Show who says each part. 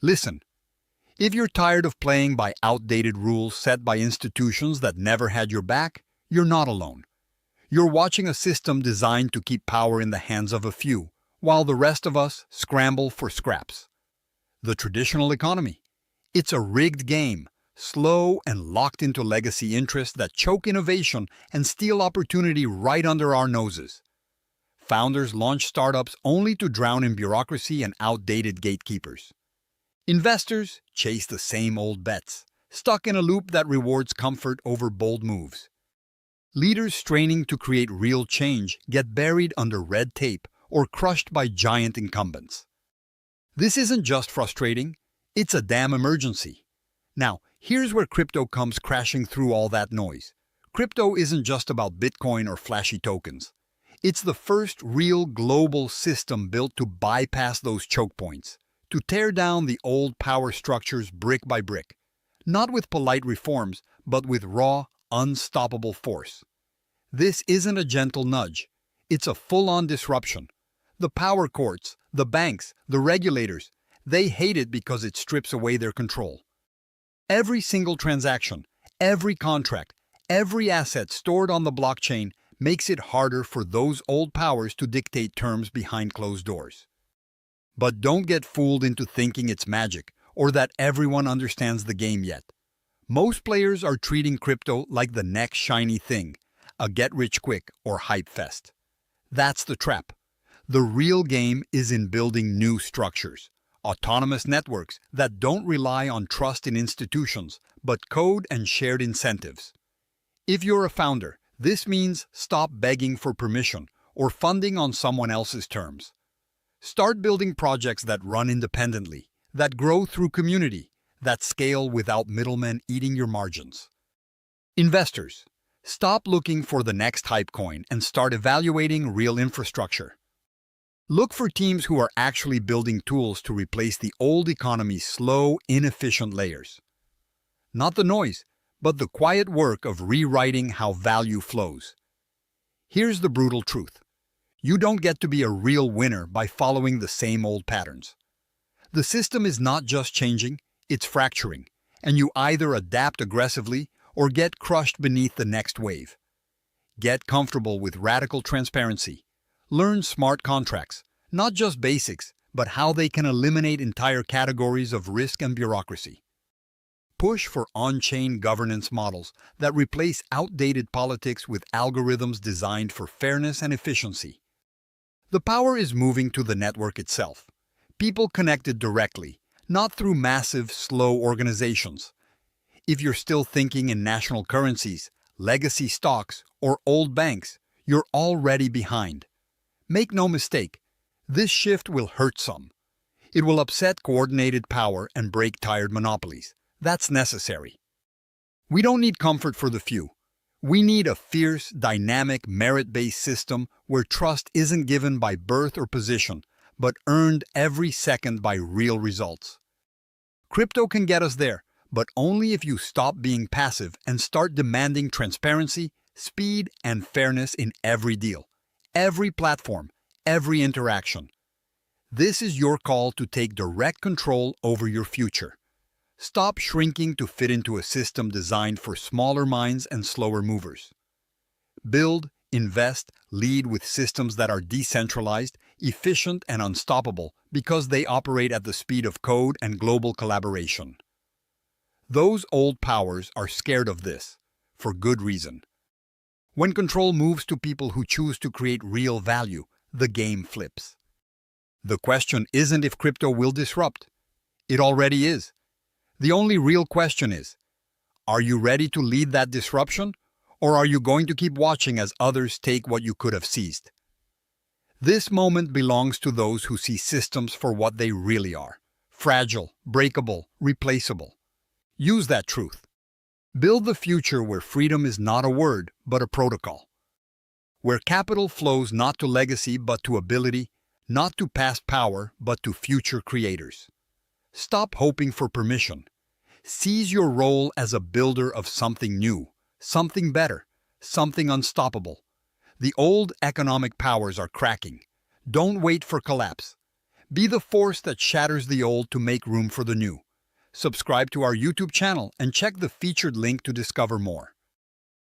Speaker 1: Listen, if you're tired of playing by outdated rules set by institutions that never had your back, you're not alone. You're watching a system designed to keep power in the hands of a few, while the rest of us scramble for scraps. The traditional economy. It's a rigged game, slow and locked into legacy interests that choke innovation and steal opportunity right under our noses. Founders launch startups only to drown in bureaucracy and outdated gatekeepers. Investors chase the same old bets, stuck in a loop that rewards comfort over bold moves. Leaders straining to create real change get buried under red tape or crushed by giant incumbents. This isn't just frustrating, it's a damn emergency. Now, here's where crypto comes crashing through all that noise. Crypto isn't just about Bitcoin or flashy tokens. It's the first real global system built to bypass those choke points, to tear down the old power structures brick by brick, not with polite reforms, but with raw, unstoppable force. This isn't a gentle nudge. It's a full-on disruption. The power courts, the banks, the regulators, they hate it because it strips away their control. Every single transaction, every contract, every asset stored on the blockchain makes it harder for those old powers to dictate terms behind closed doors. But don't get fooled into thinking it's magic or that everyone understands the game yet. Most players are treating crypto like the next shiny thing, a get-rich-quick or hype fest. That's the trap. The real game is in building new structures, autonomous networks that don't rely on trust in institutions, but code and shared incentives. If you're a founder, this means stop begging for permission or funding on someone else's terms. Start building projects that run independently, that grow through community, that scale without middlemen eating your margins. Investors, stop looking for the next hype coin and start evaluating real infrastructure. Look for teams who are actually building tools to replace the old economy's slow, inefficient layers. Not the noise, but the quiet work of rewriting how value flows. Here's the brutal truth. You don't get to be a real winner by following the same old patterns. The system is not just changing, it's fracturing, and you either adapt aggressively or get crushed beneath the next wave. Get comfortable with radical transparency. Learn smart contracts, not just basics, but how they can eliminate entire categories of risk and bureaucracy. Push for on-chain governance models that replace outdated politics with algorithms designed for fairness and efficiency. The power is moving to the network itself. People connected directly, not through massive, slow organizations. If you're still thinking in national currencies, legacy stocks, or old banks, you're already behind. Make no mistake, this shift will hurt some. It will upset coordinated power and break tired monopolies. That's necessary. We don't need comfort for the few. We need a fierce, dynamic, merit-based system where trust isn't given by birth or position, but earned every second by real results. Crypto can get us there, but only if you stop being passive and start demanding transparency, speed, and fairness in every deal, every platform, every interaction. This is your call to take direct control over your future. Stop shrinking to fit into a system designed for smaller minds and slower movers. Build, invest, lead with systems that are decentralized, efficient, and unstoppable because they operate at the speed of code and global collaboration. Those old powers are scared of this, for good reason. When control moves to people who choose to create real value, the game flips. The question isn't if crypto will disrupt. It already is. The only real question is, are you ready to lead that disruption, or are you going to keep watching as others take what you could have seized? This moment belongs to those who see systems for what they really are: fragile, breakable, replaceable. Use that truth. Build the future where freedom is not a word, but a protocol. Where capital flows not to legacy, but to ability, not to past power, but to future creators. Stop hoping for permission. Seize your role as a builder of something new, something better, something unstoppable. The old economic powers are cracking. Don't wait for collapse. Be the force that shatters the old to make room for the new. Subscribe to our YouTube channel and check the featured link to discover more.